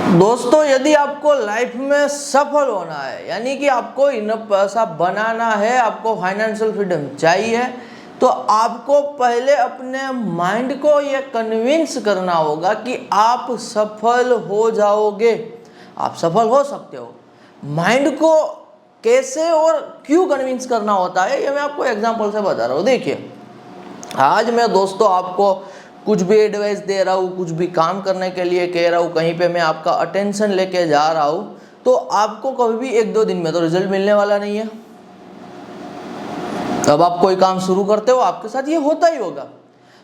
दोस्तों, यदि आपको लाइफ में सफल होना है, यानी कि आपको इनफ पैसा बनाना है, आपको फाइनेंशियल फ्रीडम चाहिए, तो आपको पहले अपने माइंड को ये कन्विंस करना होगा कि आप सफल हो जाओगे, आप सफल हो सकते हो। माइंड को कैसे और क्यों कन्विंस करना होता है, ये मैं आपको एग्जांपल से बता रहा हूँ। देखिए, आज मैं दोस्तों आपको कुछ भी एडवाइस दे रहा हूँ, कुछ भी काम करने के लिए कह रहा हूँ, कहीं पे मैं आपका अटेंशन लेके जा रहा हूँ, तो आपको कभी भी 1-2 दिन में तो रिजल्ट मिलने वाला नहीं है। तब आप कोई काम शुरू करते हो, आपके साथ ये होता ही होगा।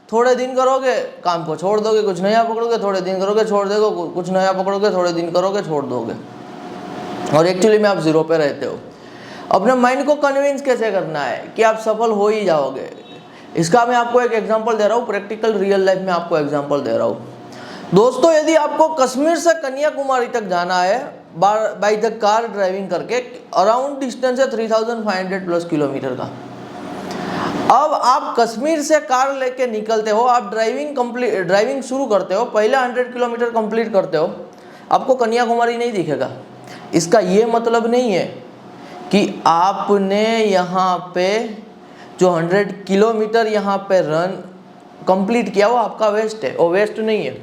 थोड़े दिन करोगे, काम को छोड़ दोगे, कुछ नया पकड़ोगे, थोड़े दिन करोगे, छोड़ दोगे, कुछ नया पकड़ोगे, थोड़े दिन करोगे, छोड़ दोगे, और एक्चुअली में आप जीरो पे रहते हो। अपने माइंड को कन्विंस कैसे करना है कि आप सफल हो ही जाओगे, इसका मैं आपको एक एग्जांपल दे रहा हूँ, प्रैक्टिकल रियल लाइफ में आपको एग्जांपल दे रहा हूँ। दोस्तों, यदि आपको कश्मीर से कन्याकुमारी तक जाना है बाय द कार ड्राइविंग करके, अराउंड डिस्टेंस है 3500 प्लस किलोमीटर का। अब आप कश्मीर से कार लेके निकलते हो, आप ड्राइविंग शुरू करते हो, पहले 100 किलोमीटर कंप्लीट करते हो, आपको कन्याकुमारी नहीं दिखेगा। इसका ये मतलब नहीं है कि आपने यहाँ पे जो 100 किलोमीटर यहाँ पे रन कंप्लीट किया वो आपका वेस्ट है, वो वेस्ट नहीं है।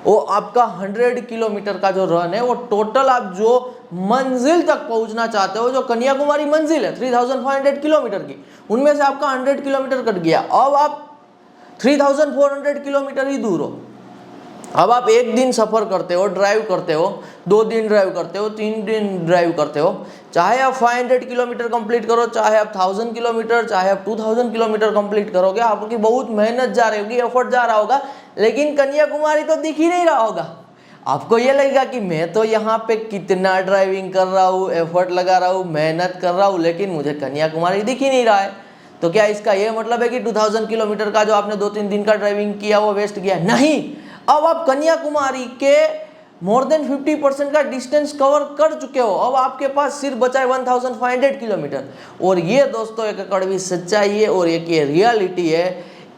वो आपका 100 किलोमीटर का जो रन है, वो टोटल आप जो मंजिल तक पहुंचना चाहते हो, जो कन्याकुमारी मंजिल है 3500 किलोमीटर की, उनमें से आपका 100 किलोमीटर कट गया। अब आप 3400 किलोमीटर ही दूर हो। अब आप 1 दिन सफ़र करते हो, ड्राइव करते हो, 2 दिन ड्राइव करते हो, 3 दिन ड्राइव करते हो, चाहे आप 500 किलोमीटर कंप्लीट करो, चाहे आप 1000 किलोमीटर, चाहे आप 2000 किलोमीटर कंप्लीट करोगे, आपकी बहुत मेहनत जा रही होगी, एफर्ट जा रहा होगा, लेकिन कन्याकुमारी तो दिख ही नहीं रहा होगा। आपको ये लगेगा कि मैं तो यहाँ पे कितना ड्राइविंग कर रहा हूँ, एफर्ट लगा रहा हूँ, मेहनत कर रहा हूँ, लेकिन मुझे कन्याकुमारी दिख ही नहीं रहा है। तो क्या इसका ये मतलब है कि 2000 किलोमीटर का जो आपने 2-3 दिन का ड्राइविंग किया वो वेस्ट गया? नहीं। अब आप कन्याकुमारी के मोर देन 50% का डिस्टेंस कवर कर चुके हो। अब आपके पास सिर्फ बचा है 1500 किलोमीटर। और ये दोस्तों एक कड़वी सच्चाई है और एक ये रियलिटी है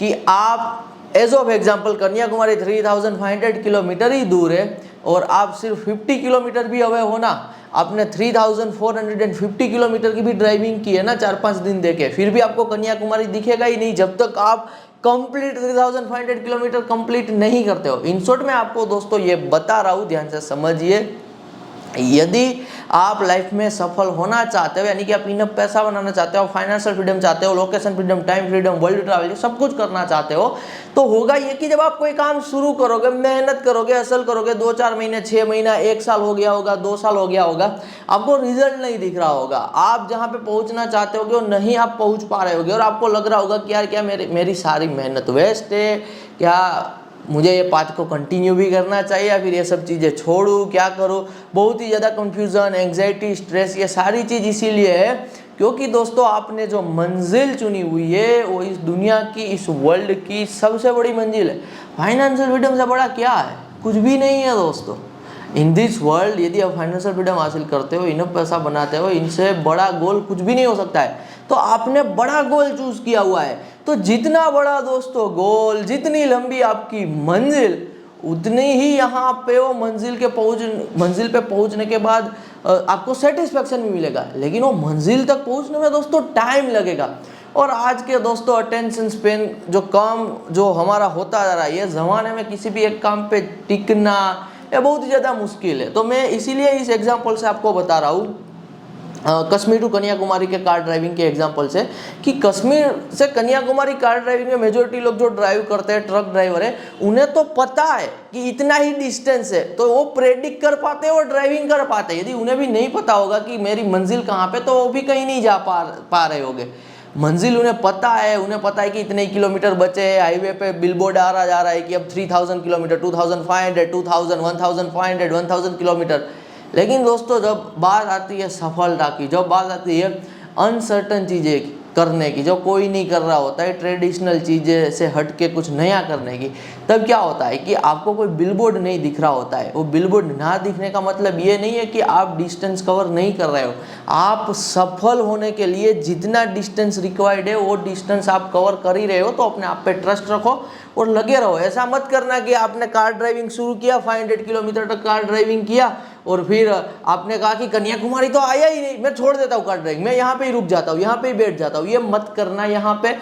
कि आप as of example Kanyakumari 3500 kilometre ही दूर है और आप सिर्फ 50 किलोमीटर भी अवे हो ना, आपने 3450 किलोमीटर की भी ड्राइविंग की है ना 4-5 दिन देके, फिर भी आपको कन्याकुमारी दिखेगा ही नहीं जब तक आप कंप्लीट 3500 किलोमीटर कंप्लीट नहीं करते हो। इन शॉर्ट मैं आपको दोस्तों ये बता रहा हूँ, ध्यान से समझिए। यदि आप लाइफ में सफल होना चाहते हो, यानी कि आप इनफ पैसा बनाना चाहते हो, फाइनेंशियल फ्रीडम चाहते हो, location freedom, time freedom, world travel, सब कुछ करना चाहते हो, तो होगा ये कि जब आप कोई काम शुरू करोगे, मेहनत करोगे, हसल करोगे, 2-4 महीने, 6 महीना, 1 साल हो गया होगा, 2 साल हो गया होगा, आपको रिजल्ट नहीं दिख रहा होगा, आप जहाँ पे पहुँचना चाहते होगे वो नहीं आप पहुँच पा रहे होगे, और आपको लग रहा होगा कि यार क्या मेरी सारी मेहनत वेस्ट है, क्या मुझे ये पाथ को कंटिन्यू भी करना चाहिए या फिर ये सब चीज़ें छोड़ूं, क्या करूं। बहुत ही ज़्यादा कंफ्यूजन, एंग्जाइटी, स्ट्रेस, ये सारी चीज़ इसीलिए है क्योंकि दोस्तों आपने जो मंजिल चुनी हुई है वो इस दुनिया की, इस वर्ल्ड की सबसे बड़ी मंजिल है। फाइनेंशियल फ्रीडम से बड़ा क्या है? कुछ भी नहीं है दोस्तों। इन दिस वर्ल्ड यदि आप फाइनेंशियल फ्रीडम हासिल करते हो, इनफ पैसा बनाते हो, इनसे बड़ा गोल कुछ भी नहीं हो सकता है। तो आपने बड़ा गोल चूज किया हुआ है, तो जितना बड़ा दोस्तों गोल, जितनी लंबी आपकी मंजिल, उतनी ही यहाँ पे वो मंजिल पे पहुँचने के बाद आपको सेटिस्फेक्शन भी मिलेगा, लेकिन वो मंजिल तक पहुँचने में दोस्तों टाइम लगेगा। और आज के दोस्तों अटेंशन स्पेन जो हमारा होता जा रहा है, ये ज़माने में किसी भी एक काम पे टिकना ये बहुत ही ज़्यादा मुश्किल है। तो मैं इसीलिए इस एग्जाम्पल से आपको बता रहा हूँ, कश्मीर टू कन्याकुमारी के कार ड्राइविंग के एग्जांपल से, कि कश्मीर से कन्याकुमारी कार ड्राइविंग में मेजोरिटी लोग जो ड्राइव करते हैं, ट्रक ड्राइवर है, उन्हें तो पता है कि इतना ही डिस्टेंस है, तो वो प्रेडिक्ट कर पाते हैं और ड्राइविंग कर पाते हैं। यदि उन्हें भी नहीं पता होगा कि मेरी मंजिल कहाँ पे, तो वो भी कहीं नहीं जा पा रहे होंगे। मंजिल उन्हें पता है, कि इतने किलोमीटर बचे हैं, हाईवे पे बिलबोर्ड आ रहा जा रहा है कि अब 3000 किलोमीटर, 2500, 2000, 1500, 1000 किलोमीटर। लेकिन दोस्तों जब बात आती है सफलता की, जब बात आती है अनसर्टन चीज़ें की, करने की, जो कोई नहीं कर रहा होता है, ट्रेडिशनल चीज़ें से हट के कुछ नया करने की, तब क्या होता है कि आपको कोई बिलबोर्ड नहीं दिख रहा होता है। वो बिलबोर्ड ना दिखने का मतलब ये नहीं है कि आप डिस्टेंस कवर नहीं कर रहे हो। आप सफल होने के लिए जितना डिस्टेंस रिक्वायर्ड है वो डिस्टेंस आप कवर कर ही रहे हो, तो अपने आप पे ट्रस्ट रखो और लगे रहो। ऐसा मत करना कि आपने कार ड्राइविंग शुरू किया, 500 किलोमीटर तक कार ड्राइविंग किया और फिर आपने कहा कि कन्याकुमारी तो आया ही नहीं, मैं छोड़ देता हूँ कार ड्राइविंग, मैं यहाँ पे ही रुक जाता हूँ, यहाँ पे ही बैठ जाता हूँ। ये मत करना। यहाँ पे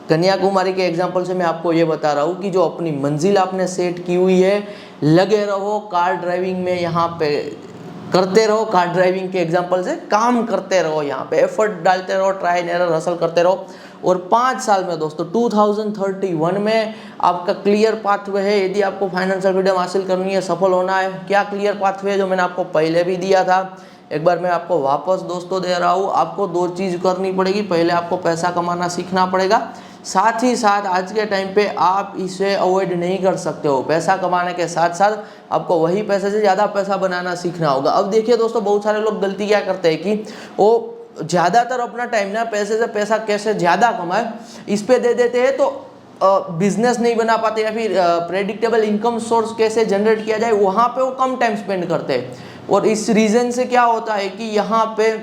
कन्याकुमारी के एग्जाम्पल से मैं आपको ये बता रहा हूँ कि जो अपनी मंजिल आपने सेट की हुई है, लगे रहो कार ड्राइविंग में, यहाँ पे करते रहो। कार ड्राइविंग के एग्जाम्पल से काम करते रहो, यहाँ पे एफर्ट डालते रहो, ट्राई एंड एरर हसल करते रहो। और 5 साल में दोस्तों 2031 में आपका क्लियर पाथवे है। यदि आपको फाइनेंशियल फ्रीडम हासिल करनी है, सफल होना है, क्या क्लियर पाथवे है जो मैंने आपको पहले भी दिया था, एक बार मैं आपको वापस दोस्तों दे रहा हूँ। आपको 2 चीज़ करनी पड़ेगी। पहले आपको पैसा कमाना सीखना पड़ेगा, साथ ही साथ आज के टाइम पे आप इसे अवॉइड नहीं कर सकते हो। पैसा कमाने के साथ साथ आपको वही पैसे से ज़्यादा पैसा बनाना सीखना होगा। अब देखिए दोस्तों, बहुत सारे लोग गलती क्या करते हैं कि वो ज़्यादातर अपना टाइम ना पैसे से पैसा कैसे ज़्यादा कमाए इस पे दे देते हैं, तो बिजनेस नहीं बना पाते या फिर प्रेडिक्टेबल इनकम सोर्स कैसे जनरेट किया जाए वहाँ पे वो कम टाइम स्पेंड करते हैं। और इस रीज़न से क्या होता है कि यहाँ पे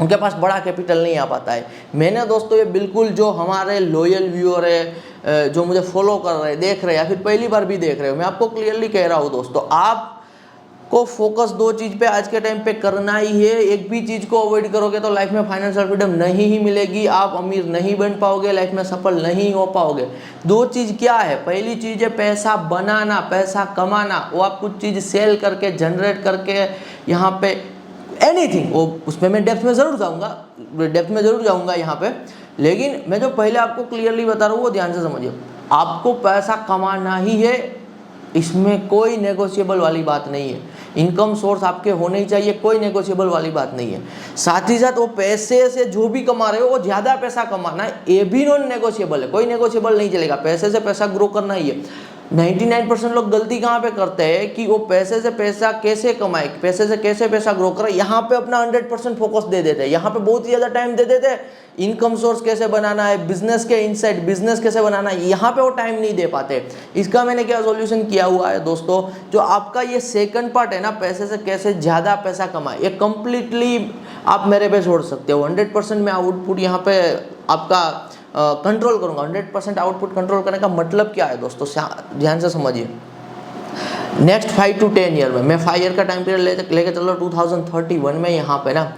उनके पास बड़ा कैपिटल नहीं आ पाता है। मैंने दोस्तों ये बिल्कुल, जो हमारे लॉयल व्यूअर है, जो मुझे फॉलो कर रहे हैं, देख रहे हैं या फिर पहली बार भी देख रहे हो, मैं आपको क्लियरली कह रहा हूँ दोस्तों, आप को फोकस 2 चीज़ पे आज के टाइम पे करना ही है। एक भी चीज़ को अवॉइड करोगे तो लाइफ में फाइनेंशियल फ्रीडम नहीं ही मिलेगी, आप अमीर नहीं बन पाओगे, लाइफ में सफल नहीं हो पाओगे। 2 चीज़ क्या है? पहली चीज़ है पैसा बनाना, पैसा कमाना। वो आप कुछ चीज़ सेल करके, जनरेट करके, यहाँ पे एनीथिंग, वो उसमें मैं डेप्थ में ज़रूर जाऊँगा यहाँ पे। लेकिन मैं जो पहले आपको क्लियरली बता रहा हूँ वो ध्यान से समझिए। आपको पैसा कमाना ही है, इसमें कोई नेगोशिएबल वाली बात नहीं है। इनकम सोर्स आपके होने ही चाहिए, कोई नेगोशिएबल वाली बात नहीं है। साथ ही साथ वो पैसे से जो भी कमा रहे हो वो ज़्यादा पैसा कमाना है, ये भी नॉन नेगोशिएबल है, कोई नेगोशिएबल नहीं चलेगा। पैसे से पैसा ग्रो करना ही है। 99% लोग गलती कहाँ पे करते हैं कि वो पैसे से पैसा कैसे कमाए, पैसे से कैसे पैसा ग्रो करे, यहाँ पे अपना 100% फोकस दे देते हैं, यहाँ पे बहुत ही ज़्यादा टाइम दे देते हैं। इनकम सोर्स कैसे बनाना है, बिजनेस के इनसाइड बिजनेस कैसे बनाना है, यहाँ पे वो टाइम नहीं दे पाते। इसका मैंने क्या सोल्यूशन किया हुआ है दोस्तों, जो आपका ये सेकंड पार्ट है ना, पैसे से कैसे ज़्यादा पैसा कमाए, ये कंप्लीटली आप मेरे पे छोड़ सकते हो। 100% मैं आउटपुट यहाँ पे आपका कंट्रोल करूँगा। 100% आउटपुट कंट्रोल करने का मतलब क्या है दोस्तों, ध्यान से समझिए। नेक्स्ट 5 to 10 ईयर में, मैं 5 ईयर का टाइम पीरियड लेके चल रहा हूँ 2031 में। यहाँ पे ना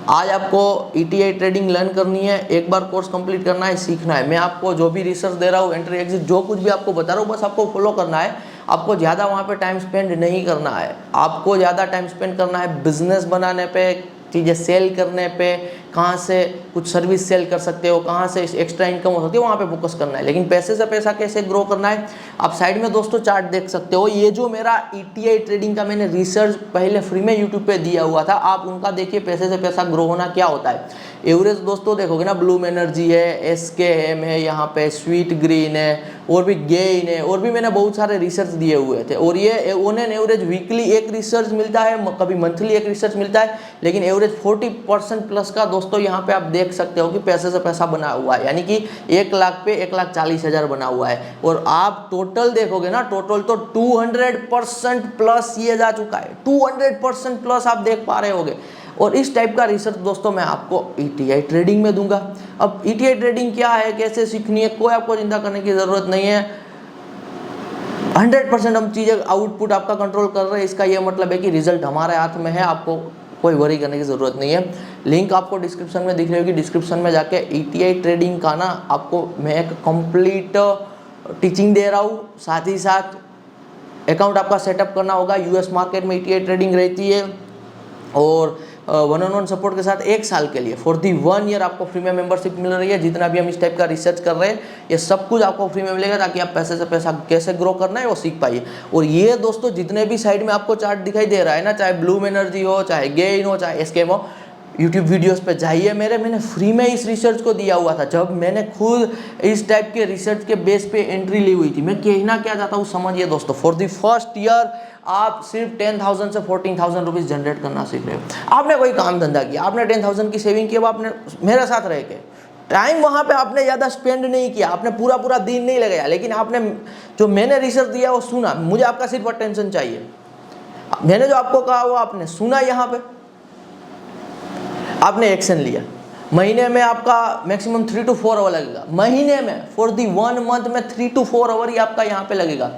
आज आपको ETI ट्रेडिंग लर्न करनी है, एक बार कोर्स कंप्लीट करना है, सीखना है। मैं आपको जो भी रिसर्च दे रहा हूँ, एंट्री एग्जिट जो कुछ भी आपको बता रहा हूँ, बस आपको फॉलो करना है। आपको ज़्यादा वहाँ पे टाइम स्पेंड नहीं करना है, आपको ज़्यादा टाइम स्पेंड करना है बिजनेस बनाने पे, चीज़ें सेल करने पे, कहाँ से कुछ सर्विस सेल कर सकते हो, कहाँ से एक्स्ट्रा इनकम हो सकती है, वहाँ पे फोकस करना है। लेकिन पैसे से पैसा कैसे ग्रो करना है, आप साइड में दोस्तों चार्ट देख सकते हो। ये जो मेरा ETI ट्रेडिंग का मैंने रिसर्च पहले फ्री में यूट्यूब पे दिया हुआ था, आप उनका देखिए पैसे से पैसा ग्रो होना क्या होता है। एवरेज दोस्तों देखोगे ना, ब्लूम एनर्जी है, SKM है, यहाँ पे स्वीट ग्रीन है, और भी गेइन है, और भी मैंने बहुत सारे रिसर्च दिए हुए थे। और ये ऑन एन एवरेज वीकली एक रिसर्च मिलता है, कभी मंथली एक रिसर्च मिलता है, लेकिन एवरेज 40% प्लस का दोस्तों यहाँ पे आप देख सकते हो कि पैसे से पैसा बना हुआ है, यानी कि 1 लाख पे 1,40,000 बना हुआ है। और आप टोटल देखोगे ना, टोटल तो 200% प्लस ये जा चुका है, 200% प्लस आप देख पा रहे होगे। और इस टाइप का रिसर्च दोस्तों मैं आपको ETI ट्रेडिंग में दूंगा। अब ETI ट्रेडिंग क्या है, कैसे सीखनी है, कोई आपको चिंता करने की ज़रूरत नहीं है। 100% हम चीज़ें आउटपुट आपका कंट्रोल कर रहे हैं, इसका ये मतलब है कि रिजल्ट हमारे हाथ में है, आपको कोई वरी करने की ज़रूरत नहीं है। लिंक आपको डिस्क्रिप्शन में दिख रही होगी, डिस्क्रिप्शन में जाके ETI ट्रेडिंग का ना आपको मैं एक कंप्लीट टीचिंग दे रहा हूँ। साथ ही साथ अकाउंट आपका सेटअप करना होगा। US मार्केट में ETI ट्रेडिंग रहती है, और 1-on-1 सपोर्ट के साथ 1 साल के लिए फॉर दी 1 ईयर आपको फ्री में मेंबरशिप मिल रही है। जितना भी हम इस टाइप का रिसर्च कर रहे हैं, ये सब कुछ आपको फ्री में मिलेगा, ताकि आप पैसे से पैसा कैसे ग्रो करना है वो सीख पाइए। और ये दोस्तों जितने भी साइड में आपको चार्ट दिखाई दे रहा है ना, चाहे ब्लूम एनर्जी हो, चाहे गेइन हो, चाहे SKM हो, यूट्यूब वीडियोस पे जाइए, मैंने फ्री में इस रिसर्च को दिया हुआ था। जब मैंने खुद इस टाइप के रिसर्च के बेस पे एंट्री ली हुई थी, मैं कहना क्या चाहता हूँ समझिए दोस्तों। फॉर द फर्स्ट ईयर आप सिर्फ 10,000 से 14,000 रुपीज़ जनरेट करना सीख रहे हो। आपने कोई काम धंधा किया, आपने 10,000 की सेविंग की, अब आपने मेरे साथ रह के टाइम वहाँ पे आपने ज़्यादा स्पेंड नहीं किया, आपने पूरा पूरा दिन नहीं लगाया, लेकिन आपने जो मैंने रिसर्च दिया वो सुना। मुझे आपका सिर्फ अटेंशन चाहिए। मैंने जो आपको कहा वो आपने सुना, यहाँ पे आपने एक्शन लिया। महीने में आपका मैक्सिमम 3 to 4 आवर लगेगा, महीने में फॉर दी 1 मंथ में 3 to 4 आवर ही आपका यहाँ पे लगेगा।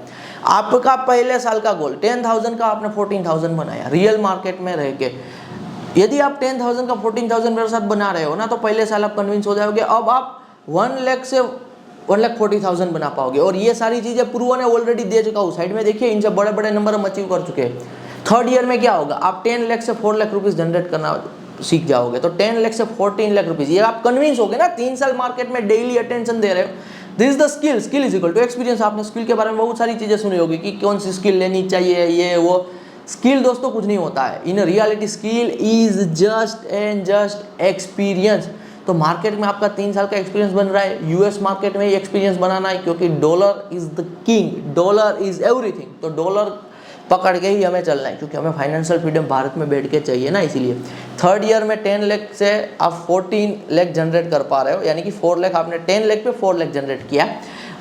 आपका पहले साल का गोल 10,000 का आपने 14,000 बनाया रियल मार्केट में रह के। यदि आप 10,000 का 14,000 मेरे साथ बना रहे हो ना, तो पहले साल आप कन्विंस हो जाओगे। अब आप 1 लाख से 1,40,000 बना पाओगे। और ये सारी चीज़ें प्रूवन है, ऑलरेडी दे चुका हूँ। साइड में देखिए, इनसे बड़े बड़े नंबर हम अचीव कर चुके हैं। 3rd ईयर में क्या होगा, आप 10 लाख से 4 लाख रुपीज़ जनरेट करना सीख जाओगे। तो 10 लाख से 14 लाख रुपीज़, ये आप कन्विंस हो गए ना। 3 साल मार्केट में डेली अटेंशन दे रहे हो। This is the skill, skill is equal to experience. आपने स्किल के बारे में बहुत सारी चीज़ें सुनी होगी कि कौन सी स्किल लेनी चाहिए, ये वो। स्किल दोस्तों कुछ नहीं होता है in reality. Skill is just and just experience. तो मार्केट में आपका 3 साल का एक्सपीरियंस बन रहा है, यूएस मार्केट में एक्सपीरियंस बनाना है, क्योंकि dollar is the king, dollar is everything. तो डॉलर पकड़ के ही हमें चलना है, क्योंकि हमें फाइनेंशियल फ्रीडम भारत में बैठ के चाहिए ना, इसीलिए। 3rd ईयर में 10 लाख से आप 14 लाख जनरेट कर पा रहे हो, यानी कि 4 लाख आपने 10 लाख पे 4 लाख जनरेट किया।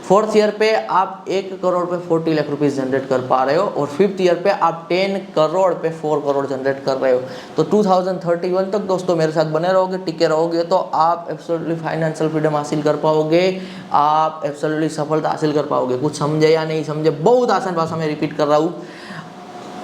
4th ईयर पे आप 1 करोड़ पे 40 लाख रुपीस जनरेट कर पा रहे हो। और 5th ईयर पे आप 10 करोड़ पे 4 करोड़ जनरेट कर रहे हो। तो 2031 तक दोस्तों मेरे साथ बने रहोगे, टिके रहोगे, तो आप एब्सोल्युटली फाइनेंशियल फ्रीडम हासिल कर पाओगे, आप एब्सोल्युटली सफलता हासिल कर पाओगे। कुछ समझे या नहीं समझे, बहुत आसान भाषा में रिपीट कर रहा हूँ।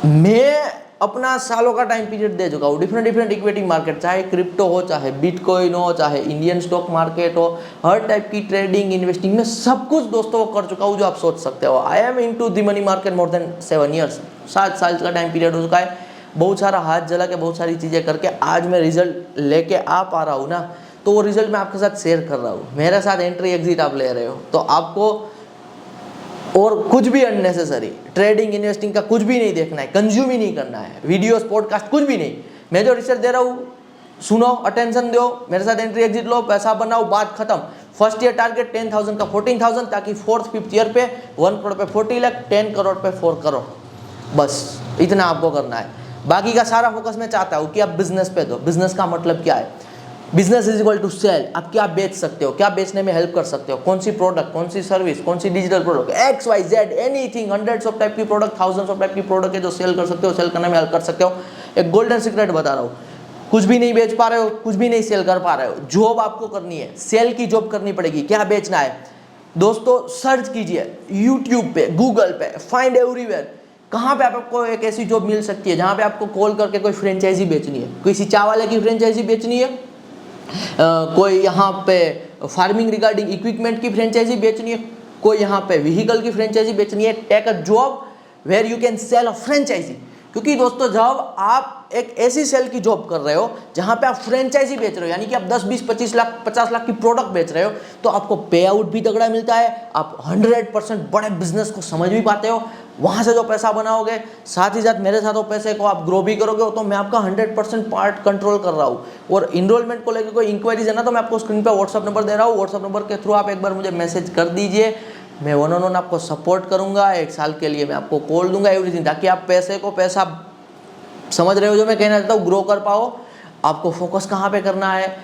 मैं अपना सालों का टाइम पीरियड दे चुका हूँ। डिफरेंट इक्विटी मार्केट, चाहे क्रिप्टो हो, चाहे बिटकॉइन हो, चाहे इंडियन स्टॉक मार्केट हो, हर टाइप की ट्रेडिंग, इन्वेस्टिंग में सब कुछ दोस्तों कर चुका हूँ जो आप सोच सकते हो। I am into the money market more than 7 years. 7 साल का टाइम पीरियड हो चुका है। बहुत सारा हाथ जला के, बहुत सारी चीज़ें करके आज मैं रिजल्ट लेके आ पा रहा हूँ ना, तो वो रिजल्ट मैं आपके साथ शेयर कर रहा हूँ। मेरे साथ एंट्री एग्जिट आप ले रहे हो, तो आपको और कुछ भी अननेसेसरी ट्रेडिंग इन्वेस्टिंग का कुछ भी नहीं देखना है, कंज्यूम ही नहीं करना है, वीडियोस पॉडकास्ट कुछ भी नहीं। मैं जो रिसर्च दे रहा हूँ सुनो, अटेंशन दो, मेरे साथ एंट्री एग्जिट लो, पैसा बनाओ, बात खत्म। फर्स्ट ईयर टारगेट 10,000 का 14,000, ताकि 4th 5th ईयर पे 1 करोड़ पे 40 लाख, 10 करोड़ पे 4 करोड़, बस इतना आपको करना है। बाकी का सारा फोकस मैं चाहता हूँ कि आप बिजनेस पे दो। बिजनेस का मतलब क्या है, business is equal to sell. आप क्या बेच सकते हो, क्या बेचने में हेल्प कर सकते हो, कौन सी प्रोडक्ट, कौन सी सर्विस, कौन सी digital product, XYZ anything, hundreds of type की प्रोडक्ट, थाउजेंड्स ऑफ टाइप की प्रोडक्ट है जो सेल कर सकते हो, सेल करने में हेल्प कर सकते हो। एक गोल्डन सीक्रेट बता रहा हूँ, कुछ भी नहीं बेच पा रहे हो, कुछ भी नहीं सेल कर पा रहे हो, जॉब आपको करनी है, सेल की जॉब करनी पड़ेगी। क्या बेचना है दोस्तों, सर्च कीजिए यूट्यूब पे, गूगल पे, फाइंड एवरीवेयर। कहाँ पे आपको एक ऐसी जॉब मिल सकती है जहाँ पे आपको कॉल करके कोई फ्रेंचाइजी बेचनी है, किसी चाय वाले की फ्रेंचाइजी बेचनी है, कोई यहाँ पे फार्मिंग रिगार्डिंग इक्विपमेंट की फ्रेंचाइजी बेचनी है, कोई यहाँ पे व्हीकल की फ्रेंचाइजी बेचनी है। Take a job where you can sell a franchise. क्योंकि दोस्तों जब आप एक ऐसी सेल की जॉब कर रहे हो जहाँ पे आप फ्रेंचाइजी बेच रहे हो, यानी कि आप 10, 20, 25 लाख, 50 लाख की प्रोडक्ट बेच रहे हो, तो आपको पे आउट भी तगड़ा मिलता है, आप 100% बड़े बिजनेस को समझ भी पाते हो। वहाँ से जो पैसा बनाओगे, साथ ही साथ मेरे साथ वो पैसे को आप ग्रो भी करोगे, तो मैं आपका 100% पार्ट कंट्रोल कर रहा हूँ। और इनरोलमेंट को लेकर कोई इंक्वायरीज है ना, तो मैं आपको स्क्रीन पर व्हाट्सअप नंबर दे रहा हूँ। व्हाट्सअप नंबर के थ्रू आप एक बार मुझे मैसेज कर दीजिए, मैं 1-on-1 आपको सपोर्ट करूँगा। 1 साल के लिए मैं आपको कॉल दूंगा, एवरीथिंग, ताकि आप पैसे को पैसा, समझ रहे हो जो मैं कहना चाहता हूँ, ग्रो कर पाओ। आपको फोकस कहाँ पे करना है,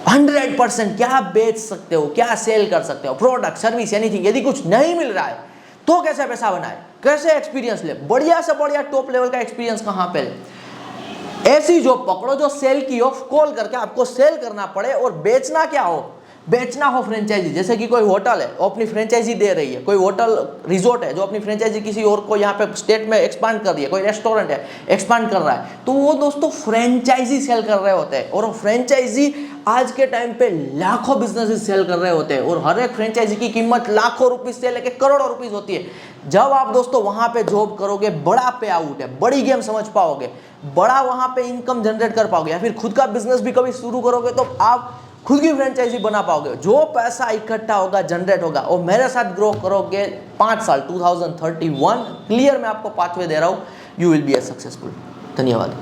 100% क्या बेच सकते हो, क्या सेल कर सकते हो, प्रोडक्ट, सर्विस, एनीथिंग। यदि कुछ नहीं मिल रहा है तो कैसे पैसा बनाए, कैसे एक्सपीरियंस ले, बढ़िया से बढ़िया टॉप लेवल का एक्सपीरियंस कहाँ पे ले। ऐसी जॉब पकड़ो जो सेल की हो, कॉल करके आपको सेल करना पड़े। और बेचना क्या हो, बेचना हो फ्रेंचाइजी। जैसे कि कोई होटल है, वो अपनी फ्रेंचाइजी दे रही है, कोई होटल रिजॉर्ट है जो अपनी फ्रेंचाइजी किसी और को यहाँ पे स्टेट में एक्सपांड कर रही है, कोई रेस्टोरेंट है एक्सपांड कर रहा है, तो वो दोस्तों फ्रेंचाइजी सेल कर रहे होते हैं। और वो फ्रेंचाइजी आज के टाइम पे लाखों बिजनेसेस सेल कर रहे होते हैं, और हर एक फ्रेंचाइजी की कीमत लाखों रुपीज से लेकर करोड़ों रुपीज होती है। जब आप दोस्तों वहां पे जॉब करोगे, बड़ा पे आउट है, बड़ी गेम समझ पाओगे, बड़ा वहां पे इनकम जनरेट कर पाओगे, या फिर खुद का बिजनेस भी कभी शुरू करोगे तो आप खुद की फ्रेंचाइजी बना पाओगे। जो पैसा इकट्ठा होगा, जनरेट होगा, और मेरे साथ ग्रो करोगे 5 साल 2031 क्लियर मैं आपको पाथवे दे रहा हूं, you will be A successful. धन्यवाद।